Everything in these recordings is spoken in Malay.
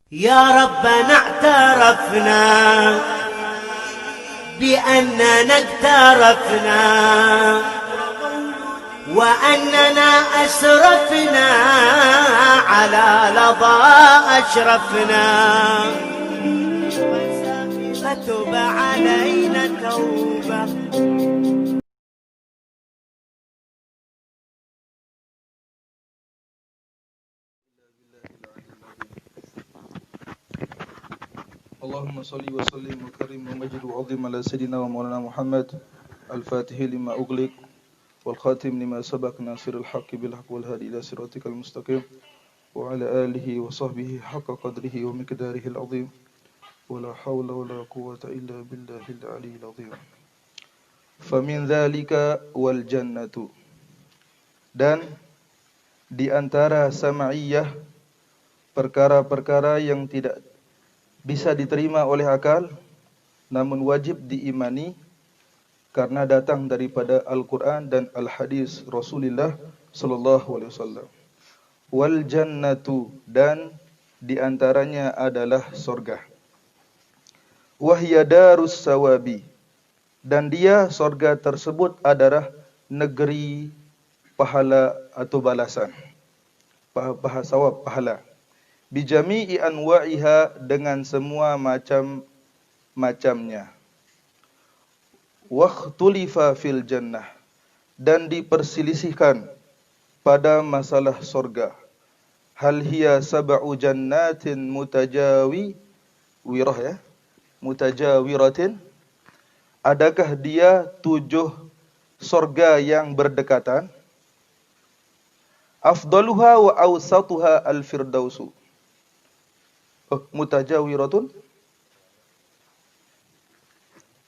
يا ربنا اعترفنا بأننا اقترفنا وأننا أسرفنا على لظى أشرفنا فتب علينا توبة. اللهم صل وسلم وكرم ومجد وعظم على سيدنا ومولانا محمد الفاتح لما أغلق والخاتم لما سبق ناصر الحق بالحق والهادي إلى صراطك المستقيم وعلى آله وصحبه حق قدره ومقداره العظيم ولا حول ولا قوة إلا بالله العلي العظيم. فمن ذلك والجنة, dan di antara sama'iyah perkara-perkara yang tidak bisa diterima oleh akal namun wajib diimani karena datang daripada Al-Quran dan Al-Hadis Rasulullah sallallahu alaihi wasallam. Wal jannatu, dan di antaranya adalah surga. Wahya darus sawabi, dan dia surga tersebut adalah negeri pahala atau balasan. Pahala. Bijami'i anwa'iha, dengan semua macam-macamnya. Wakhtulifa fil jannah, dan diperselisihkan pada masalah surga. Hal hiya sab'u jannatin mutajawiratin, adakah dia 7 surga yang berdekatan? Afdaluha wa awsatuha al-firdausu. Mutajawiratun,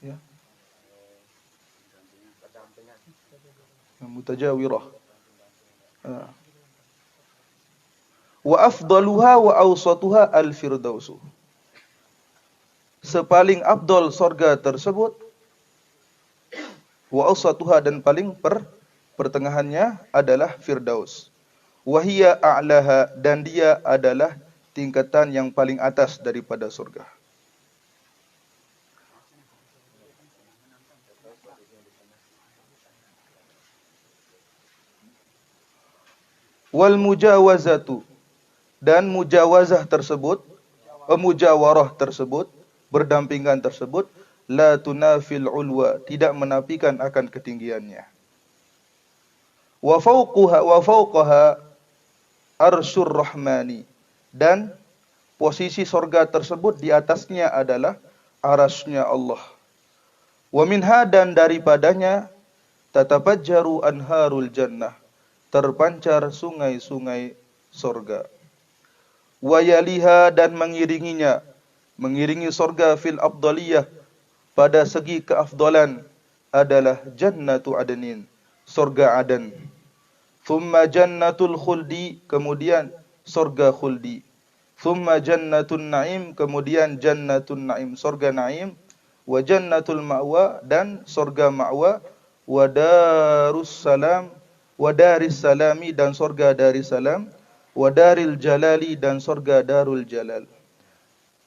ya, mutajawirah. Wa afdaluha wa awsatuha al-firdausu. Sepaling afdal surga tersebut, wa awsatuha, dan paling pertengahannya adalah firdaus. Wa hiya a'laha, dan dia adalah tingkatan yang paling atas daripada surga. Wal mujawazatu, dan mujawarah tersebut, berdampingan tersebut, la tunafil ulwa, tidak menafikan akan ketinggiannya. Wa fawqaha arsyur rahmani, dan posisi surga tersebut di atasnya adalah arasy-Nya Allah. Wa minha, dan daripadanya, tatafajjaru anharul jannah, terpancar sungai-sungai surga. Wa yaliha, dan mengiringi surga fil afdaliyah, pada segi keafdalan, adalah jannatu adnin, surga Aden. Thumma jannatul khuldi, kemudian surga khuldi. Thumma jannatun na'im, kemudian jannatun na'im, surga na'im. Wa jannatul ma'wa, dan surga ma'wa. Wa darus salam, wa daris salami, dan surga Darussalam. Wa daril jalali, dan surga Darul Jalal.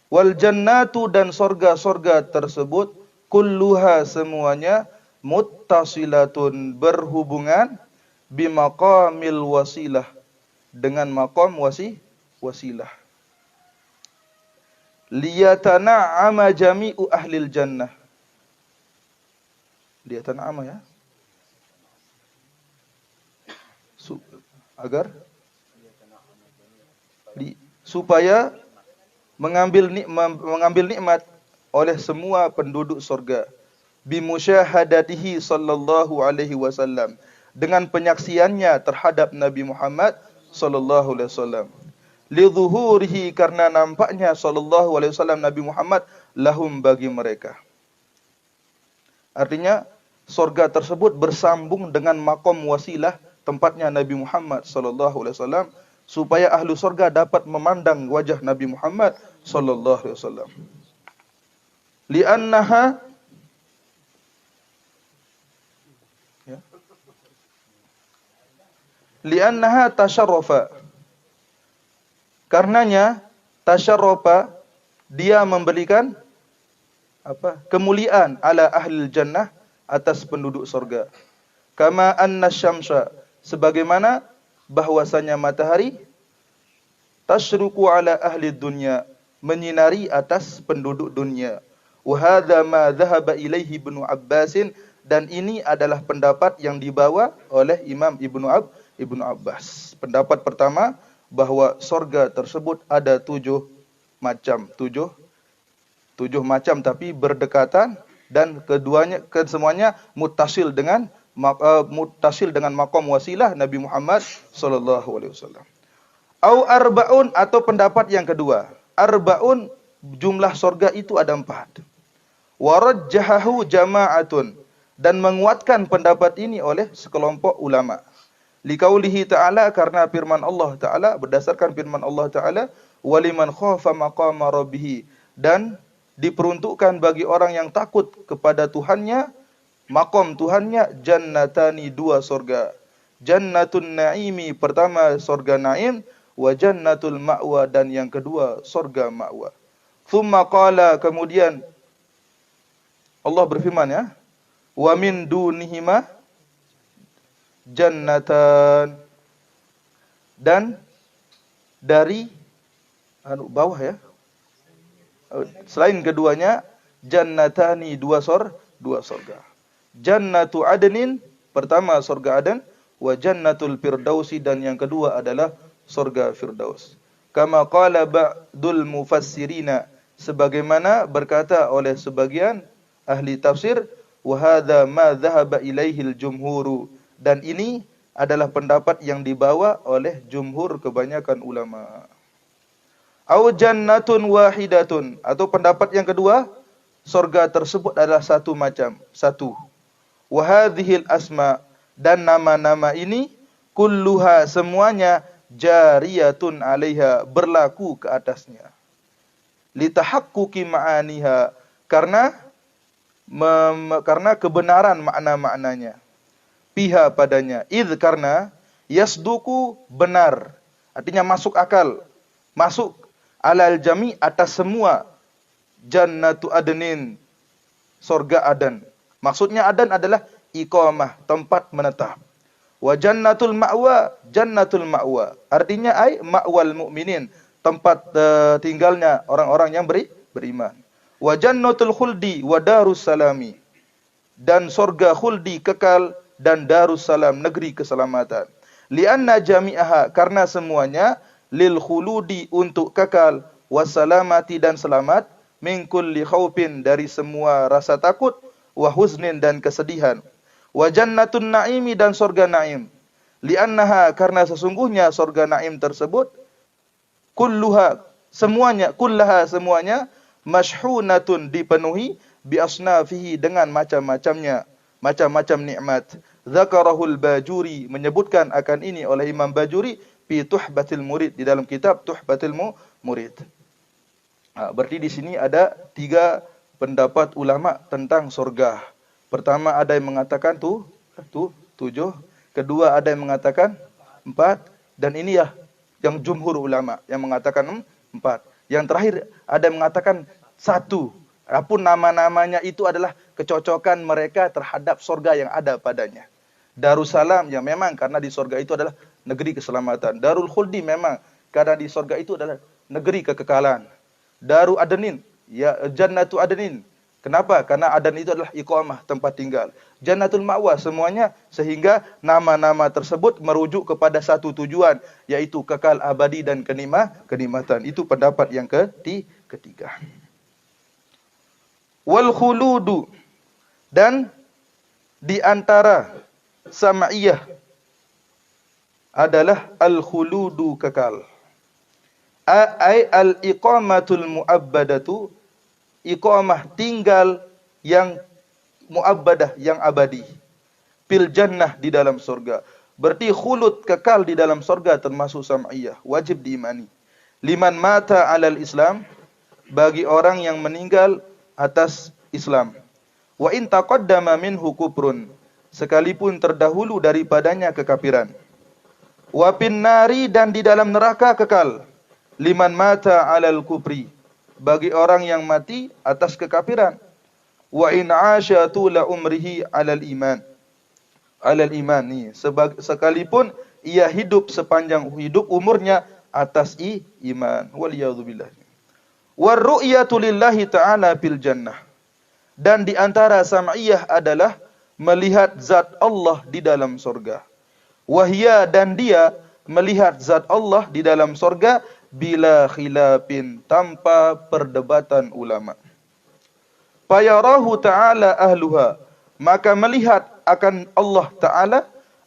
Wal jannatu, dan surga-surga tersebut, kulluha, semuanya, muttasilatun, berhubungan, bimaqamil wasilah, dengan maqam wasilah. Liyatana'ama jami'u ahlil jannah. Liyatana'ama, ya. Agar supaya mengambil nikmat oleh semua penduduk surga. Bimusyahadatihi sallallahu alaihi wasallam, dengan penyaksiannya terhadap Nabi Muhammad sallallahu alaihi wasallam. Lidzuhurihi, karena nampaknya sallallahu alaihi wasallam Nabi Muhammad, lahum, bagi mereka. Artinya surga tersebut bersambung dengan makom wasilah, tempatnya Nabi Muhammad sallallahu alaihi wasallam, supaya ahlu surga dapat memandang wajah Nabi Muhammad sallallahu alaihi wasallam. Li'annaha, ya, li'annaha tasyarrafa, karenanya tasyarrafa, dia memberikan kemuliaan ala ahlil jannah, atas penduduk surga. Kama anna syamsa, sebagaimana bahwasanya matahari tasyruqu ala ahli dunya, menyinari atas penduduk dunia. Wa hadza ma dhahaba ilaihi Ibnu Abbasin, dan ini adalah pendapat yang dibawa oleh Imam Ibnu Abbas. Pendapat pertama, bahwa surga tersebut ada 7 macam, 7 macam tapi berdekatan, dan kesemuanya muttasil dengan maqam wasilah Nabi Muhammad sallallahu alaihi wasallam. Au arbaun, atau pendapat yang kedua, arbaun, jumlah surga itu ada 4. Warajjahahu jama'atun, dan menguatkan pendapat ini oleh sekelompok ulama. Liqaulihi ta'ala, karena firman Allah Ta'ala, berdasarkan firman Allah Ta'ala, waliman khafa maqama rabbih, dan diperuntukkan bagi orang yang takut kepada Tuhannya, maqam Tuhannya, jannatani, 2 surga. Jannatun na'imi, pertama surga Naim, wa jannatul ma'wa, dan yang kedua surga ma'wa. Thumma qala, kemudian Allah berfirman, ya, wa min dunihima jannatan, dan dari bawah, ya, selain keduanya, jannatani, 2 surga. Jannatu adnin, pertama surga Aden, wa jannatul firdausi, dan yang kedua adalah surga Firdaus. Kama qala ba'dul mufassirina, sebagaimana berkata oleh sebagian ahli tafsir, wa hadza ma dhahaba ilaihil jumhuru, dan ini adalah pendapat yang dibawa oleh jumhur kebanyakan ulama. Au jannatun wahidatun, atau pendapat yang kedua, surga tersebut adalah 1 macam, 1. Wa hadhil asma, dan nama-nama ini, kulluha, semuanya, jariyatun alaiha, berlaku ke atasnya. Litahaqquqi ma'aniha, karena kebenaran makna-maknanya. Piha, padanya. Idz, karena yasduku, benar, artinya masuk akal, masuk alal jami, atas semua, jannatu adnin, surga Adan. Maksudnya Adan adalah iqamah, tempat menetap. Wa jannatul ma'wa, jannatul ma'wa, artinya ma'wal mu'minin, tempat tinggalnya orang-orang yang beriman. Wa jannatul khuldi wa darus salami, dan surga khuldi, kekal, dan darus salam, negeri keselamatan. Lianna jami'aha, karena semuanya, lil khuludi, untuk kekal, wassalamati, dan selamat, min kulli khaufin, dari semua rasa takut, wa huznin, dan kesedihan. Wa jannatun na'imi, dan surga Naim. Liannaha, karena sesungguhnya surga Naim tersebut, kulluha, semuanya, kullaha, semuanya, mashhunatun, dipenuhi, bi asnafihi, dengan macam-macamnya, macam-macam nikmat. Zakarahul Bajuri, menyebutkan akan ini oleh Imam Bajuri, fi Tuhbatil Murid, di dalam kitab Tuhbatil Murid. Berarti di sini ada 3 pendapat ulama tentang surga. Pertama, ada yang mengatakan 7, kedua ada yang mengatakan 4, dan ini ya yang jumhur ulama yang mengatakan 4. Yang terakhir ada yang mengatakan 1. Apapun nama-namanya itu adalah kecocokan mereka terhadap surga yang ada padanya. Darussalam, ya memang karena di surga itu adalah negeri keselamatan. Darul Khuldi, memang karena di surga itu adalah negeri kekekalan. Daru Adnin, ya Jannatu Adnin. Kenapa? Karena Adan itu adalah iqamah, tempat tinggal. Jannatul Ma'wa, semuanya, sehingga nama-nama tersebut merujuk kepada satu tujuan, yaitu kekal abadi dan kenikmatan. Itu pendapat yang ketiga. Wal khuludu, dan di antara sam'iyah adalah al-khuludu, kekal. Ai al-iqamatul mu'abbadatu, iqamah, tinggal yang mu'abbadah, yang abadi. Fil jannah, di dalam surga. Berarti khulud, kekal di dalam surga, termasuk sam'iyah, wajib diimani. Liman mata alal Islam, bagi orang yang meninggal atas Islam. Wa in taqaddama minhu kufrun, sekalipun terdahulu daripadanya kekafiran. Wa fin nari, dan di dalam neraka kekal. liman mata 'alal kufri, bagi orang yang mati atas kekafiran. Wa in 'asha tula umrihi 'alal iman. 'Alal iman ni, sekalipun ia hidup sepanjang hidup umurnya atas iman. Waliyadzubillah. War ru'yatu lillahi ta'ala fil jannah. Dan di antara sam'iyah adalah melihat zat Allah di dalam surga. Wahia, dan dia melihat zat Allah di dalam surga bila khilafin, tanpa perdebatan ulama. Fayarahu ta'ala ahluha, maka melihat akan Allah Ta'ala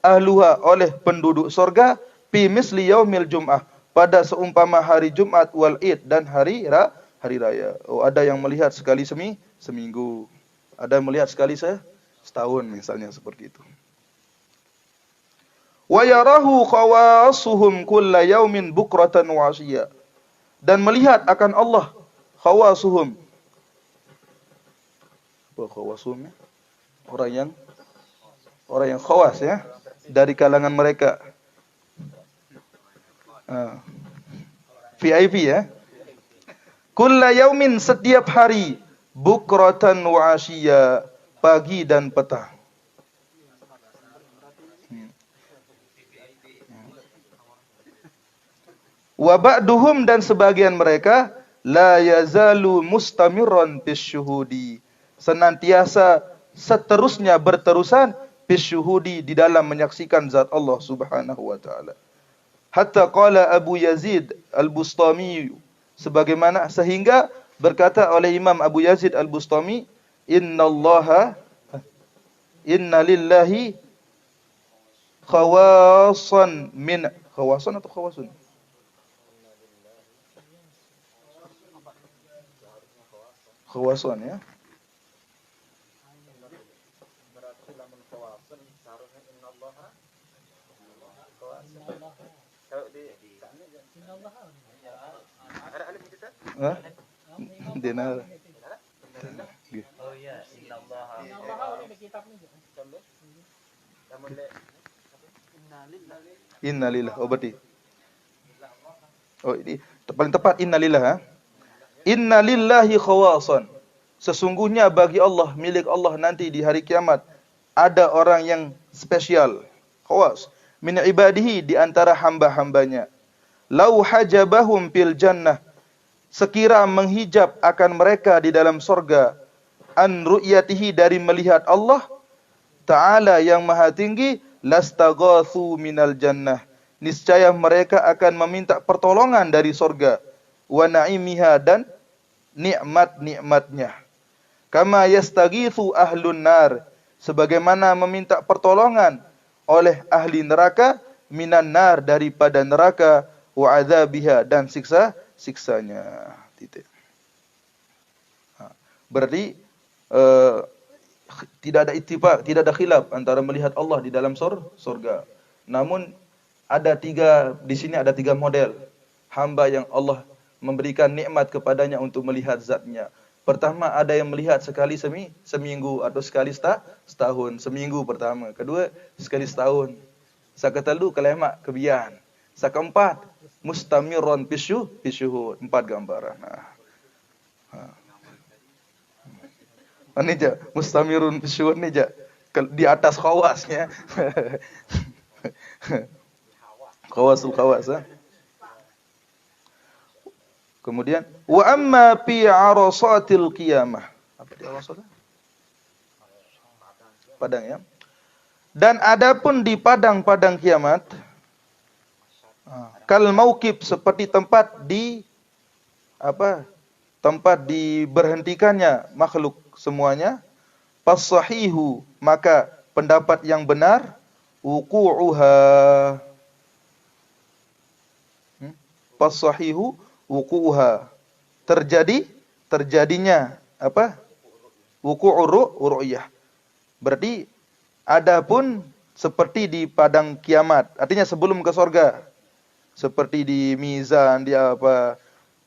ahluha oleh penduduk surga fi misli yaumil jum'ah, pada seumpama hari Jumat wal Id dan hari raya. Oh, ada yang melihat sekali seminggu. Ada yang melihat sekali setahun misalnya seperti itu. Wa yarahu khawasuhum kulla yaumin bukratan wa ashiya. Dan melihat akan Allah khawasuhum. Apa khawasuhum? Orang yang khawas ya, dari kalangan mereka. VIP ya. Kulla yaumin, setiap hari, bukratan wa ashiya, pagi dan petang. Wa ba'duhum, dan sebagian mereka, la yazalu mustamirran bisyuhudi, senantiasa seterusnya berterusan bisyuhudi, di dalam menyaksikan zat Allah Subhanahu wa taala. Hatta qala Abu Yazid Al-Bustami, sebagaimana sehingga berkata oleh Imam Abu Yazid Al-Bustami, inna lillahi khawasan min, khawasan atau khawasun? Khawasan ya. Dinar. Oh ya, innalillah. Oh berarti. Oh ini paling tepat innalillah ha. Innalillahi khawasan. Sesungguhnya bagi Allah, milik Allah nanti di hari kiamat, ada orang yang spesial, khawas, min ibadihi, di antara hamba-hambanya. Lau hajabahum fil jannah, sekira menghijab akan mereka di dalam surga, an ru'yatihi, dari melihat Allah Ta'ala yang maha tinggi, lastaghathu minal jannah, niscaya mereka akan meminta pertolongan dari surga, wa na'imiha, dan nikmat-nikmatnya. Kama yastaghithu ahlun nar, sebagaimana meminta pertolongan oleh ahli neraka, minan nar, daripada neraka, wa adzabiha, dan siksanya. Titik. Berarti tidak ada ittifaq, tidak ada khilaf antara melihat Allah di dalam surga. Namun ada di sini ada tiga model hamba yang Allah memberikan nikmat kepadanya untuk melihat zatnya. Pertama, ada yang melihat sekali seminggu atau sekali setahun. Seminggu pertama. Kedua, sekali setahun. Sakatalu kalemak kebian. Sakeempat, mustamirron bisyuhud. 4 gambaran. Ini je, mustamirun bisyuhud ni je. Di atas khawasnya. Khawasul khawas. Kemudian wa amma fi arasatil qiyamah. Apa dia arasat? Padang ya. Dan adapun di padang-padang kiamat, kal mauqif, seperti tempat diberhentikannya makhluk semuanya, fasahihu, maka pendapat yang benar, wuqu'uha, fasahihu wuqu'uha, terjadinya wuqu'ur ru'yah. Berarti adapun seperti di padang kiamat, artinya sebelum ke surga, seperti di mizan,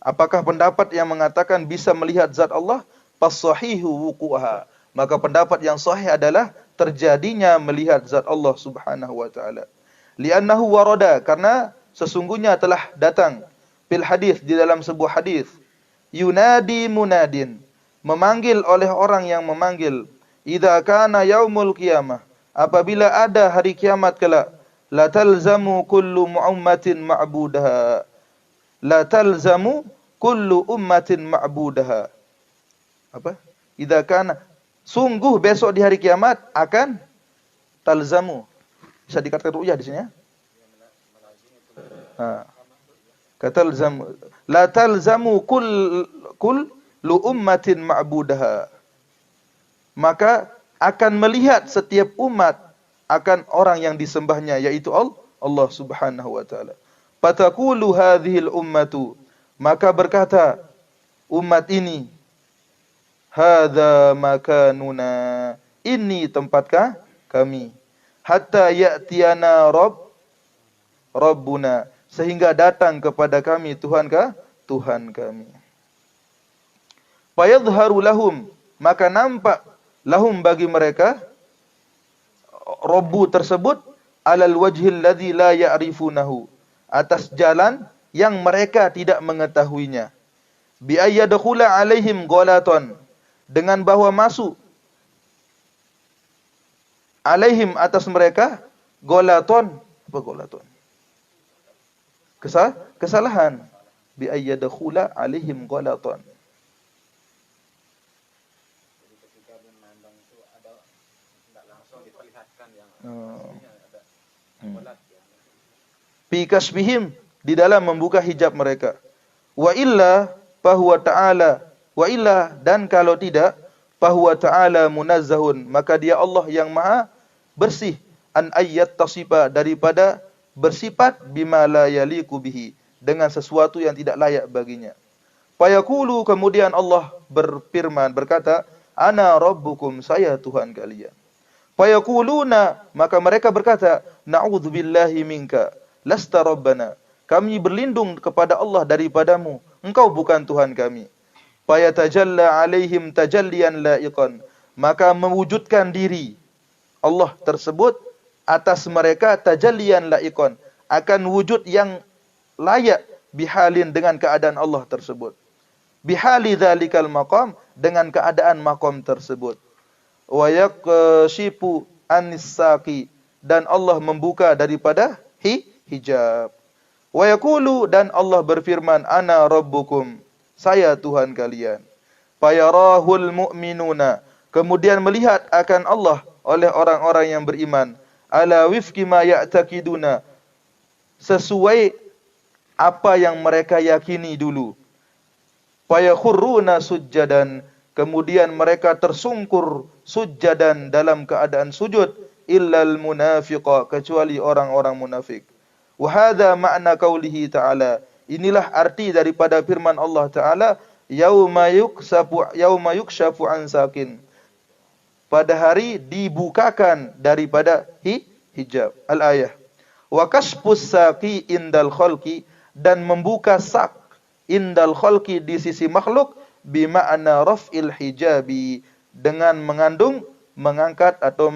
apakah pendapat yang mengatakan bisa melihat zat Allah, fasahihu wuqu'uha, maka pendapat yang sahih adalah terjadinya melihat zat Allah Subhanahu wa taala. Li'annahu warada, karena sesungguhnya telah datang Fil hadis, di dalam sebuah hadis, yunadi munadin, memanggil oleh orang yang memanggil, idza kana yaumul qiyamah, apabila ada hari kiamat kelak, la talzamu kullu ummatin ma'budaha, la talzamu kullu ummatin ma'budaha. Apa? Idza kana, sungguh besok di hari kiamat akan talzamu. Bisa dikatakan ru'yah di sini ya. Katalzamu, la talzamu kullu ummatin ma'budaha. Maka akan melihat setiap umat akan orang yang disembahnya, yaitu Allah Subhanahu wa taala. Fataqulu hadhil ummatu, maka berkata umat ini, hadza makanuna, ini tempatkah kami, hatta ya'tiyana rabbuna, sehingga datang kepada kami Tuhan kami. Fayadhharu lahum, maka nampak lahum bagi mereka Rabbu tersebut, alal wajhil ladzi la ya'rifunahu, atas jalan yang mereka tidak mengetahuinya. Bi ayyadkhula alaihim ghalaton, dengan bahwa masuk alaihim atas mereka ghalaton. Apa ghalaton? Kesalahan. Bi ayyadkhula alaihim ghalaton. Jadi ketika memandang itu ada tidak langsung diperlihatkan yang ada ghalat ya. Fi kasbihim, di dalam membuka hijab mereka. Wa illa fahuwa ta'ala, wa illa, dan kalau tidak, fahuwa ta'ala munazzahun, maka dia Allah yang maha bersih, an ayyat tasifa, daripada bersifat bima la yaliku bihi, dengan sesuatu yang tidak layak baginya. Fayaqulu, kemudian Allah berfirman, berkata, ana rabbukum, saya Tuhan kalian. Fayaquluna, maka mereka berkata, na'udzubillahi minka, lasta rabbana, kami berlindung kepada Allah daripadamu, engkau bukan Tuhan kami. Fayatajalla alaihim tajalliyan la'iqan, maka mewujudkan diri Allah tersebut atas mereka tajalliyan la'iqan, akan wujud yang layak, bihalin, dengan keadaan Allah tersebut, bihali dzalikal maqam, dengan keadaan maqam tersebut. Wa yaqshifu an-saqi, dan Allah membuka daripada hijab. Wa yaqulu, dan Allah berfirman, ana rabbukum, saya Tuhan kalian. Fayarahul mu'minuna, kemudian melihat akan Allah oleh orang-orang yang beriman, ala wifqi ma ya'taqiduna, sesuai apa yang mereka yakini dulu. Fayakhurruna sujjadan, kemudian mereka tersungkur sujjadan, dalam keadaan sujud, illal munafiqa, kecuali orang-orang munafik. Wa hadza ma'na qaulihi ta'ala, inilah arti daripada firman Allah Ta'ala, yauma yukshafu an sakin, pada hari dibukakan daripada hijab. Al-ayah. Wa kashfus saqi indal khalqi, dan membuka sak indal khalqi, di sisi makhluk, bima'na raf'il hijabi, dengan mengandung mengangkat atau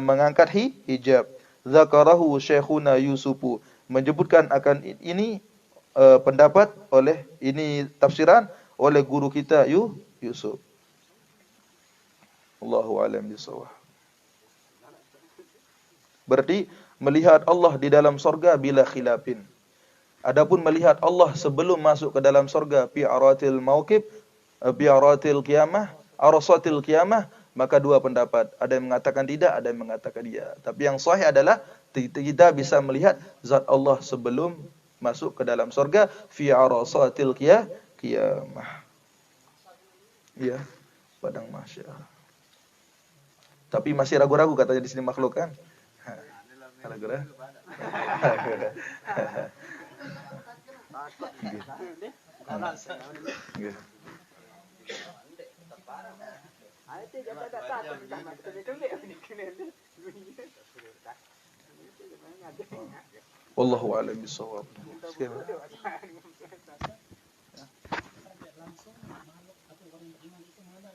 mengangkat hijab. Zakarahu Syekhuna Yusufu, menyebutkan akan ini pendapat oleh, ini tafsiran oleh guru kita Yusuf. Allahu a'lam bishawab. Berarti melihat Allah di dalam sorga bila khilafin. Adapun melihat Allah sebelum masuk ke dalam sorga, fi aratil mauqib, fi aratil qiyamah, arasatil qiyamah, maka dua pendapat. Ada yang mengatakan tidak, ada yang mengatakan iya. Tapi yang sahih adalah kita bisa melihat zat Allah sebelum masuk ke dalam sorga, fi arasatil qiyamah. Iya, padang mahsyar. Tapi masih ragu-ragu katanya di sini makhluk kan? Ragu-ragu. Wallahu a'lam bishawab. Langsung makhluk atau orang beriman itu mengenal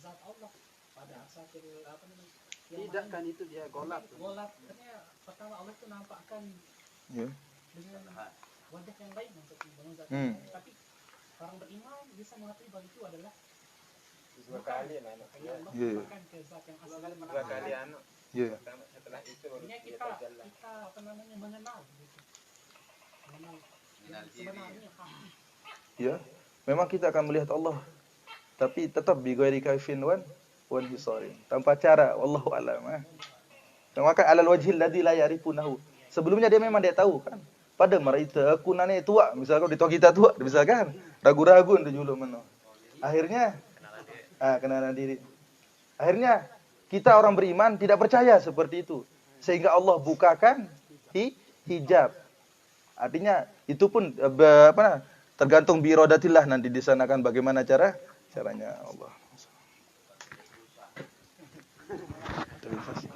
zat Allah pada asatil apa namanya? Tidak kan itu dia golap. Golap, katanya pertama Allah itu nampakkan Ya. dengan wajah yang baik maksudnya bangun zat Hmm. yang baik. Tapi orang beriman bisa mengakui bahwa itu adalah Dua kali lah anak. hanya Allah Iya. bukan ke zat yang asli. Dua kali anak. Ya. Setelah itu baru Artinya dia kita terjalan. apa namanya mengenal gitu. Mengenal yang sebenarnya hakiki. Ya. Memang kita akan melihat Allah. Tapi tetap bi ghairi kaifin wan hisarin. Tanpa cara, wallahu alam. Maka alal wajhil ladzi la ya'rifunahu. Sebelumnya dia memang dia tahu kan. Pada maraita aku nane tua, misalkan di kita tua, misalkan ragu-ragu untuk juluk meno. Akhirnya kenalan diri. Akhirnya kita orang beriman tidak percaya seperti itu. Sehingga Allah bukakan hijab. Artinya itu pun tergantung birodatillah nanti disanakan bagaimana caranya Allah. Terima kasih.